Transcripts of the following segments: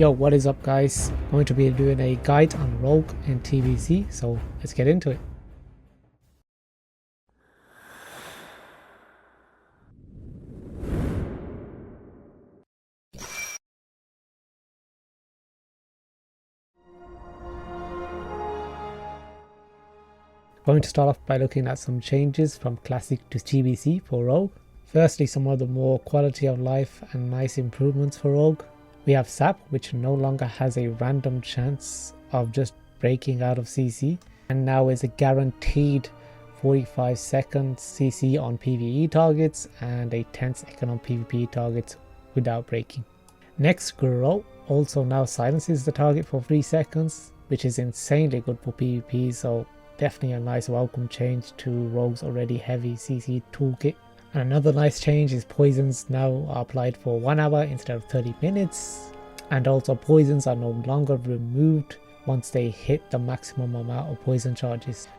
Yo, what is up guys? I'm going to be doing a guide on Rogue and TBC, so let's get into it. Going to start off by looking at some changes from Classic to TBC for Rogue. Firstly, some of the more quality of life and nice improvements for Rogue. We have SAP, which no longer has a random chance of just breaking out of CC, and now is a guaranteed 45 seconds CC on PvE targets and a 10 second on PvP targets without breaking. Next, Grow also now silences the target for 3 seconds, which is insanely good for PvP, so definitely a nice welcome change to Rogue's already heavy CC toolkit. And another nice change is poisons now are applied for 1 hour instead of 30 minutes, and also poisons are no longer removed once they hit the maximum amount of poison charges.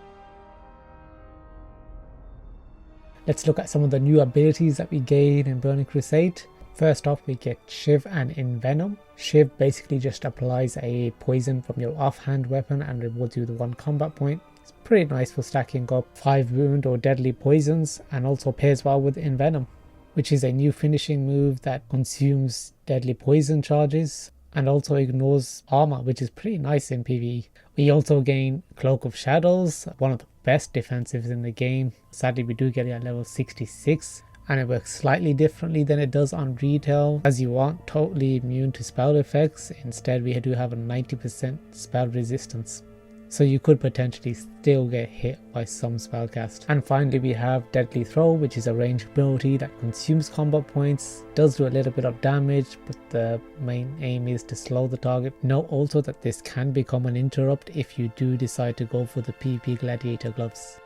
Let's look at some of the new abilities that we gain in Burning Crusade. First off, we get Shiv and Envenom. Shiv basically just applies a poison from your offhand weapon and rewards you the 1 combat point. It's pretty nice for stacking up 5 wound or deadly poisons, and also pairs well with Envenom, which is a new finishing move that consumes deadly poison charges and also ignores armor, which is pretty nice in PvE. We also gain Cloak of Shadows, one of the best defensives in the game. Sadly, we do get it at level 66, and it works slightly differently than it does on retail, as you aren't totally immune to spell effects. Instead, we do have a 90% spell resistance, so you could potentially still get hit by some spellcast. And finally, we have Deadly Throw, which is a ranged ability that consumes combat points, does do a little bit of damage, but the main aim is to slow the target. Note also that this can become an interrupt if you do decide to go for the PvP Gladiator gloves.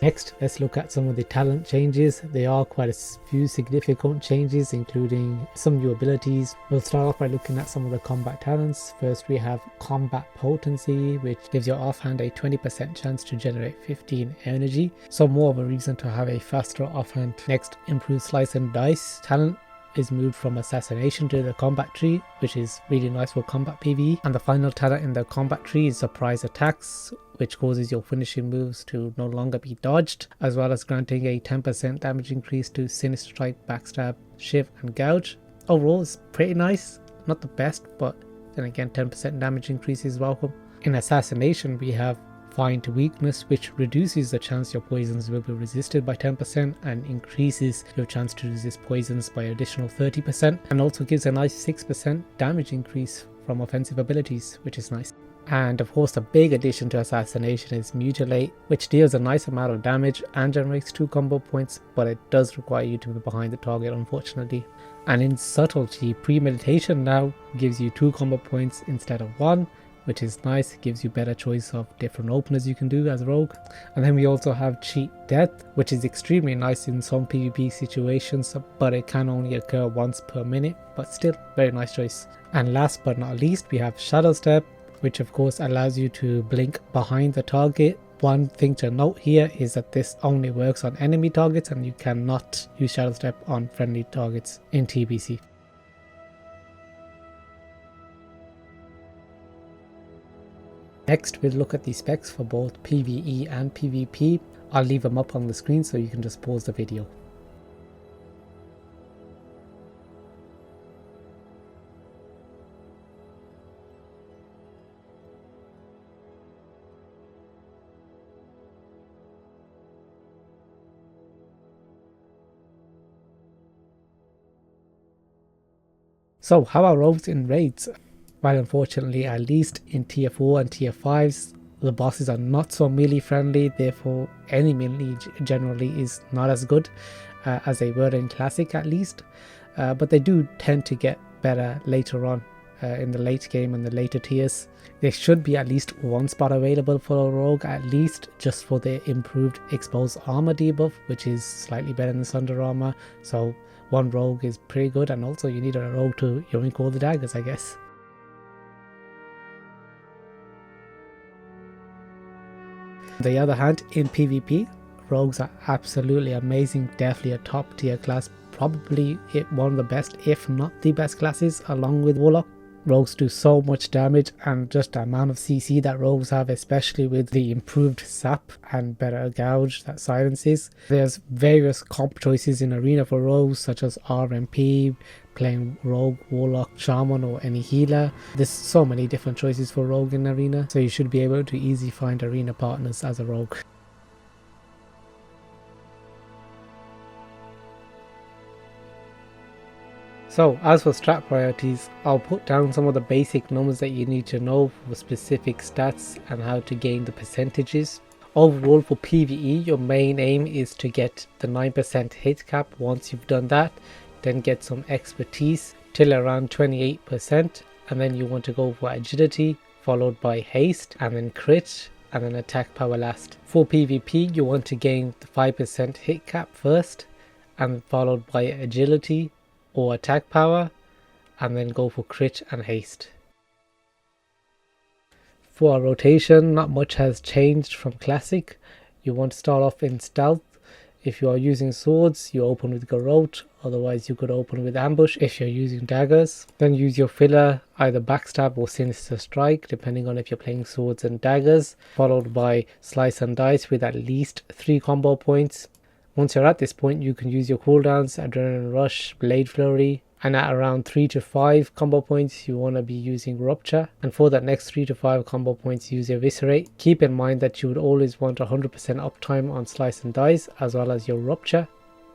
Next, let's look at some of the talent changes. There are quite a few significant changes, including some new abilities. We'll start off by looking at some of the combat talents. First, we have Combat Potency, which gives your offhand a 20% chance to generate 15 energy, so more of a reason to have a faster offhand. Next, Improved Slice and Dice talent is moved from Assassination to the combat tree, which is really nice for combat PvE. And the final talent in the combat tree is Surprise Attacks, which causes your finishing moves to no longer be dodged, as well as granting a 10% damage increase to Sinister Strike, Backstab, Shiv and Gouge. Overall, it's pretty nice. Not the best, but then again, 10% damage increase is welcome. In Assassination, we have Find Weakness, which reduces the chance your poisons will be resisted by 10% and increases your chance to resist poisons by additional 30%, and also gives a nice 6% damage increase from offensive abilities, which is nice. And of course, the big addition to Assassination is Mutilate, which deals a nice amount of damage and generates 2 combo points, but it does require you to be behind the target, unfortunately. And in Subtlety, Premeditation now gives you 2 combo points instead of 1, which is nice. It gives you better choice of different openers you can do as Rogue. And then we also have Cheat Death, which is extremely nice in some PvP situations, but it can only occur once per minute, but still very nice choice. And last but not least, we have Shadow Step, which of course allows you to blink behind the target. One thing to note here is that this only works on enemy targets, and you cannot use Shadow Step on friendly targets in TBC. Next, we'll look at the specs for both PvE and PvP. I'll leave them up on the screen so you can just pause the video. So, how are rogues in raids? Well, unfortunately, at least in tier 4 and tier 5s, the bosses are not so melee friendly, therefore any melee generally is not as good as they were in Classic at least, but they do tend to get better later on in the late game and the later tiers. There should be at least 1 spot available for a rogue, at least just for the improved exposed armor debuff, which is slightly better than Sunder armor, so 1 rogue is pretty good, and also you need a rogue to yoink all the daggers, I guess. On the other hand, in PvP, rogues are absolutely amazing, definitely a top tier class probably one of the best, if not the best classes, along with Warlock. Rogues do so much damage, and just the amount of CC that rogues have, especially with the improved sap and better gouge that silences. There's various comp choices in arena for rogues, such as RMP, playing rogue, warlock, shaman, or any healer. There's so many different choices for rogue in arena, so you should be able to easily find arena partners as a rogue. So as for strat priorities, I'll put down some of the basic numbers that you need to know for specific stats and how to gain the percentages. Overall for PvE, your main aim is to get the 9% hit cap. Once you've done that, then get some expertise till around 28%, and then you want to go for agility, followed by haste, and then crit, and then attack power last. For PvP, you want to gain the 5% hit cap first, and followed by agility or attack power, and then go for crit and haste. For our rotation, not much has changed from classic. You want to start off in stealth. If you are using swords, you open with Garrote, otherwise you could open with ambush if you're using daggers. Then use your filler, either backstab or sinister strike, depending on if you're playing swords and daggers, followed by slice and dice with at least 3 combo points. Once you're at this point, you can use your cooldowns, Adrenaline Rush, Blade Flurry, and at around 3 to 5 combo points you want to be using Rupture, and for that next 3 to 5 combo points use Eviscerate. Keep in mind that you would always want 100% uptime on Slice and Dice as well as your Rupture,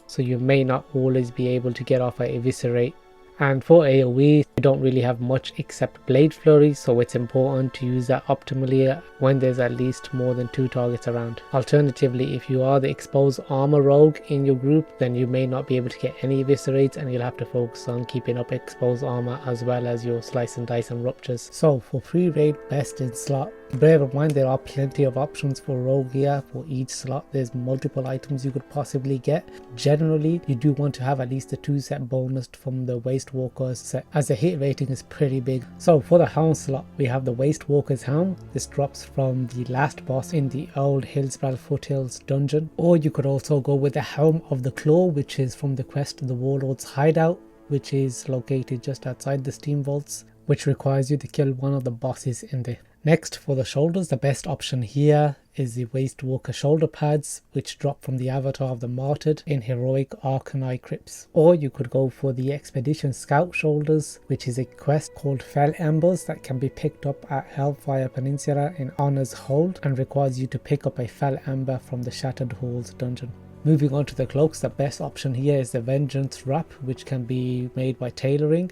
so you may not always be able to get off a Eviscerate. And for AoE, you don't really have much except Blade Flurry, so it's important to use that optimally when there's at least more than 2 targets around. Alternatively, if you are the exposed armor rogue in your group, then you may not be able to get any Eviscerates, and you'll have to focus on keeping up exposed armor as well as your Slice and Dice and Ruptures. So for free raid best in slot, bear in mind there are plenty of options for rogue here. For each slot there's multiple items you could possibly get. Generally you do want to have at least a 2 set bonus from the Waste Walker's set, as the hit rating is pretty big. So for the Helm slot, we have the Waste Walker's Helm. This drops from the last boss in the old Hillsbrad Foothills dungeon. Or you could also go with the Helm of the Claw, which is from the quest of the Warlord's Hideout, which is located just outside the Steam Vaults, which requires you to kill one of the bosses in there. Next, for the shoulders, the best option here is the Waste Walker shoulder pads, which drop from the avatar of the Martyred in Heroic Arcanine Crypts. Or you could go for the Expedition Scout shoulders, which is a quest called Fell Embers that can be picked up at Hellfire Peninsula in Honor's Hold, and requires you to pick up a Fell Ember from the Shattered Halls dungeon. Moving on to the cloaks, the best option here is the Vengeance Wrap, which can be made by tailoring.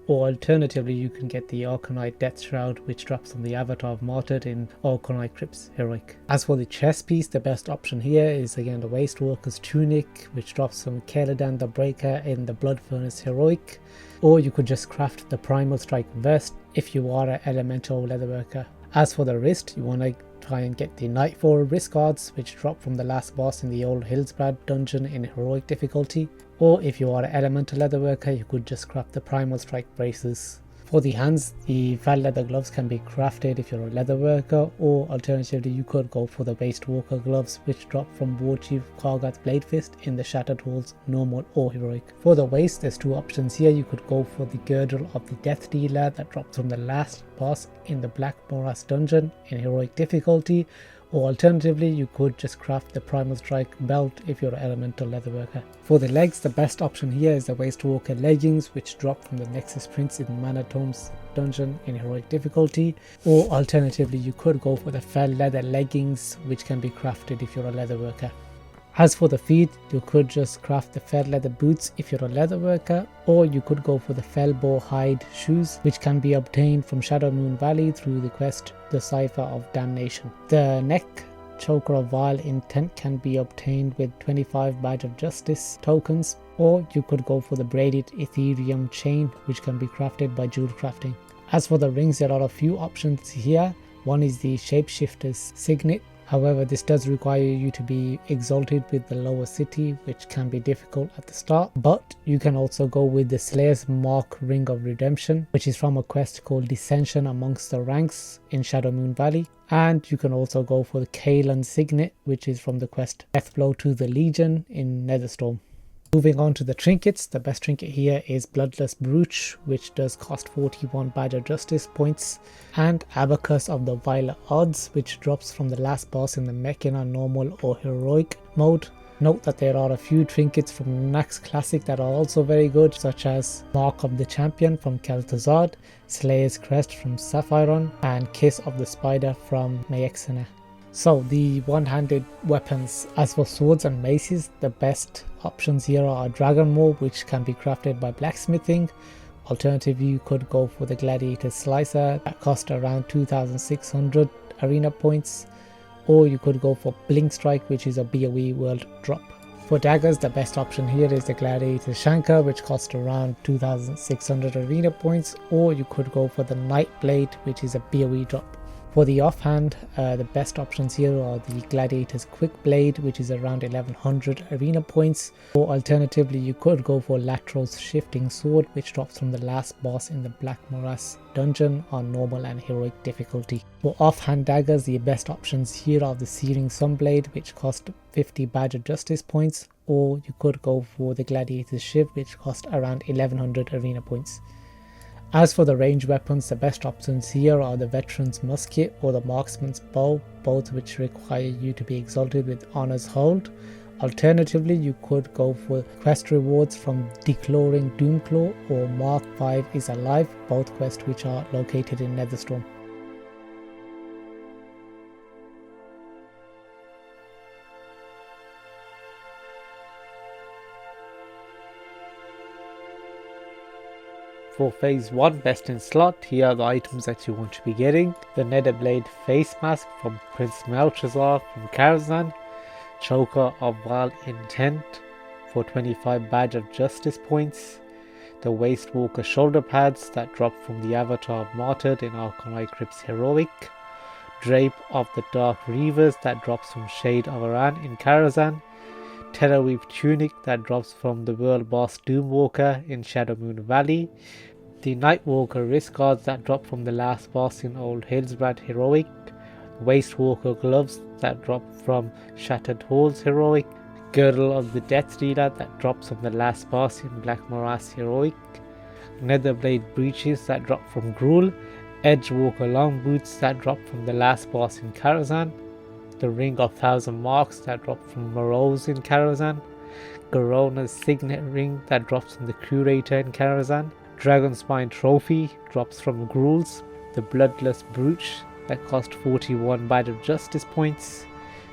Or alternatively, you can get the Arcanine Death Shroud, which drops from the avatar of Martyred in Arcanine Crypts Heroic. As for the chest piece, the best option here is again the Waste Walker's Tunic, which drops from Caladan the Breaker in the Blood Furnace Heroic. Or you could just craft the Primal Strike Vest if you are an Elemental Leatherworker. As for the wrist, you want to try and get the Nightfall wrist guards, which drop from the last boss in the old Hillsbrad dungeon in Heroic difficulty. Or if you are an Elemental Leatherworker, you could just craft the Primal Strike braces. For the hands, the felt leather gloves can be crafted if you're a leatherworker, or alternatively you could go for the Waste Walker gloves, which drop from Warchief Kargath's Blade Fist in the Shattered Halls, normal or heroic. For the waist, there's 2 options here. You could go for the Girdle of the Death Dealer that drops from the last boss in the Black Morass dungeon in heroic difficulty, or alternatively you could just craft the Primal Strike belt if you're an Elemental Leatherworker. For the legs, the best option here is the Waste Walker leggings, which drop from the Nexus Prince in Manatome's dungeon in heroic difficulty, or alternatively you could go for the Fell Leather leggings, which can be crafted if you're a leatherworker. As for the feet, you could just craft the Fell Leather boots if you're a leatherworker, or you could go for the Fellbow hide shoes, which can be obtained from Shadowmoon Valley through the quest The Cipher of Damnation. The neck choker of Vile Intent can be obtained with 25 Badge of Justice tokens, or you could go for the Braided Ethereum chain, which can be crafted by jewel crafting. As for the rings, there are a few options here. One is the Shapeshifter's Signet. However, this does require you to be exalted with the lower city, which can be difficult at the start. But you can also go with the Slayer's Mark Ring of Redemption, which is from a quest called Dissension Amongst the Ranks in Shadowmoon Valley. And you can also go for the Kaelan Signet, which is from the quest Deathblow to the Legion in Netherstorm. Moving on to the trinkets, the best trinket here is Bloodless Brooch, which does cost 41 Badge of Justice points, and Abacus of the Violet Odds, which drops from the last boss in the Mechana normal or heroic mode. Note that there are a few trinkets from Nax Classic that are also very good, such as Mark of the Champion from Kel'Thuzad, Slayer's Crest from Saphiron, and Kiss of the Spider from Mayexana. So the one-handed weapons. As for swords and maces, the best options here are Dragon Maul, which can be crafted by blacksmithing. Alternatively, you could go for the Gladiator Slicer that cost around 2600 arena points, or you could go for Blink Strike, which is a BOE world drop. For daggers, the best option here is the Gladiator Shankar, which costs around 2600 arena points, or you could go for the Night Blade, which is a BOE drop. For the offhand, the best options here are the Gladiator's Quick Blade, which is around 1100 arena points, or alternatively you could go for Latros's Shifting Sword, which drops from the last boss in the Black Morass dungeon on normal and heroic difficulty. For offhand daggers, the best options here are the Searing Sunblade, which cost 50 Badge of Justice points, or you could go for the Gladiator's Shiv, which cost around 1100 arena points. As for the ranged weapons, the best options here are the Veteran's Musket or the Marksman's Bow, both which require you to be exalted with Honor's Hold. Alternatively, you could go for quest rewards from Declaring Doomclaw or Mark 5 is Alive, both quests which are located in Netherstorm. For phase 1 best in slot, here are the items that you want to be getting. The Netherblade Face Mask from Prince Malchezaar from Karazhan, Choker of Vile Intent for 25 Badge of Justice points, the Wastewalker Shoulder Pads that drop from the Avatar of Martyred in Arcanite Crypt's Heroic, Drape of the Dark Reavers that drops from Shade of Aran in Karazhan, Terrorweave Tunic that drops from the World Boss Doomwalker in Shadowmoon Valley, the Nightwalker Wrist Guards that drop from the last boss in Old Hillsbrad Heroic, Wastewalker Gloves that drop from Shattered Halls Heroic, Girdle of the Death Dealer that drops from the last boss in Black Morass Heroic, Netherblade Breeches that drop from Gruul, Edgewalker Long Boots that drop from the last boss in Karazhan, the Ring of Thousand Marks that drops from Morose in Karazhan, Garona's Signet Ring that drops from the Curator in Karazhan, Dragonspine Trophy drops from Gruul's, the Bloodless Brooch that cost 41 Badge of Justice points,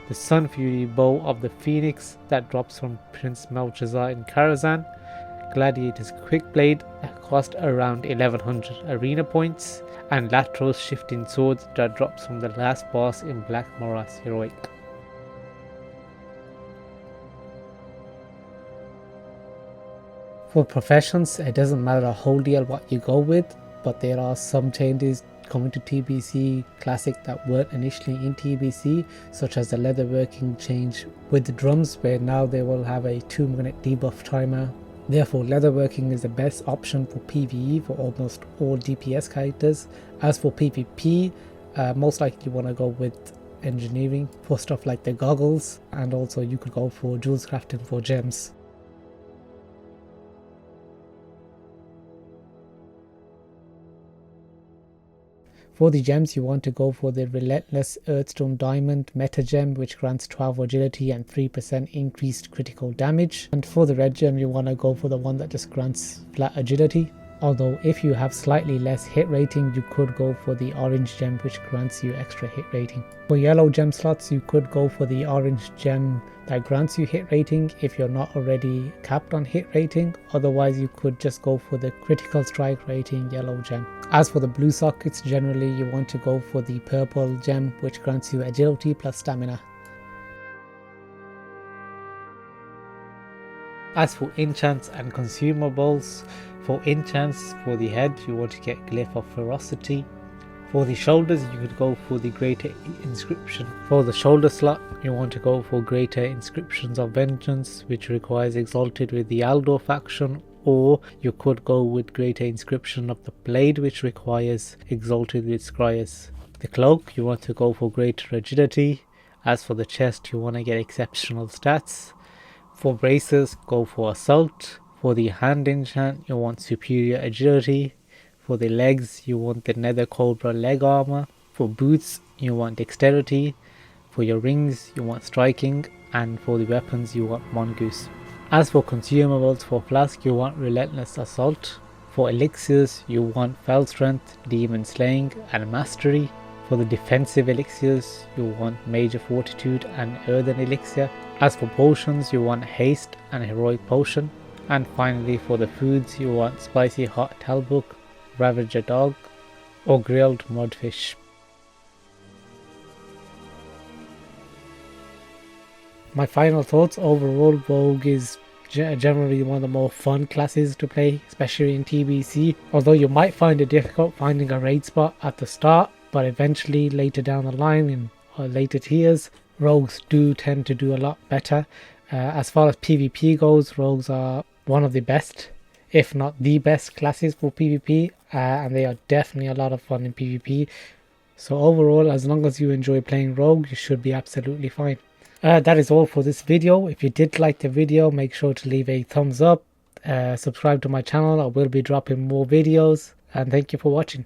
the Sun Fury Bow of the Phoenix that drops from Prince Malchezaar in Karazhan, Gladiator's Quick Blade that cost around 1100 arena points, and Latros's Shifting Sword that drops from the last boss in Black Morass Heroic. For professions, it doesn't matter a whole deal what you go with, but there are some changes coming to TBC Classic that weren't initially in TBC, such as the leatherworking change with the drums, where now they will have a 2-minute debuff timer. Therefore, leatherworking is the best option for PvE for almost all DPS characters. As for PvP, most likely you want to go with engineering for stuff like the goggles, and also you could go for jewels crafting for gems. For the gems, you want to go for the Relentless Earthstone Diamond Meta Gem, which grants 12 agility and 3% increased critical damage. And for the red gem, you want to go for the one that just grants flat agility. Although if you have slightly less hit rating, you could go for the orange gem, which grants you extra hit rating. For yellow gem slots, you could go for the orange gem that grants you hit rating if you're not already capped on hit rating. Otherwise, you could just go for the critical strike rating yellow gem. As for the blue sockets, generally you want to go for the purple gem, which grants you agility plus stamina. As for enchants and consumables, for enchants, for the head you want to get Glyph of Ferocity. For the shoulders, you could go for the Greater Inscription. For the shoulder slot, you want to go for Greater Inscriptions of Vengeance, which requires Exalted with the Aldor faction, or you could go with Greater Inscription of the Blade, which requires Exalted with Scryers. The cloak, you want to go for Greater Rigidity. As for the chest, you want to get exceptional stats. For bracers, go for Assault. For the hand enchant, you want Superior Agility. For the legs, you want the Nether Cobra leg armor. For boots, you want Dexterity. For your rings, you want Striking. And for the weapons, you want Mongoose. As for consumables, for Flask, you want Relentless Assault. For elixirs, you want Fell Strength, Demon Slaying and Mastery. For the defensive elixirs, you want Major Fortitude and Earthen Elixir. As for potions, you want Haste and Heroic Potion. And finally, for the foods, you want Spicy Hot Talbuk, Ravager Dog or Grilled Mudfish. My final thoughts: overall, Rogue is generally one of the more fun classes to play, especially in TBC. Although you might find it difficult finding a raid spot at the start, but eventually later down the line in later tiers, rogues do tend to do a lot better. As far as PvP goes, rogues are one of the best, if not the best classes for PvP, and they are definitely a lot of fun in PvP. So overall, as long as you enjoy playing rogue, you should be absolutely fine. That is all for this video. If you did like the video, make sure to leave a thumbs up, subscribe to my channel. I will be dropping more videos, and thank you for watching.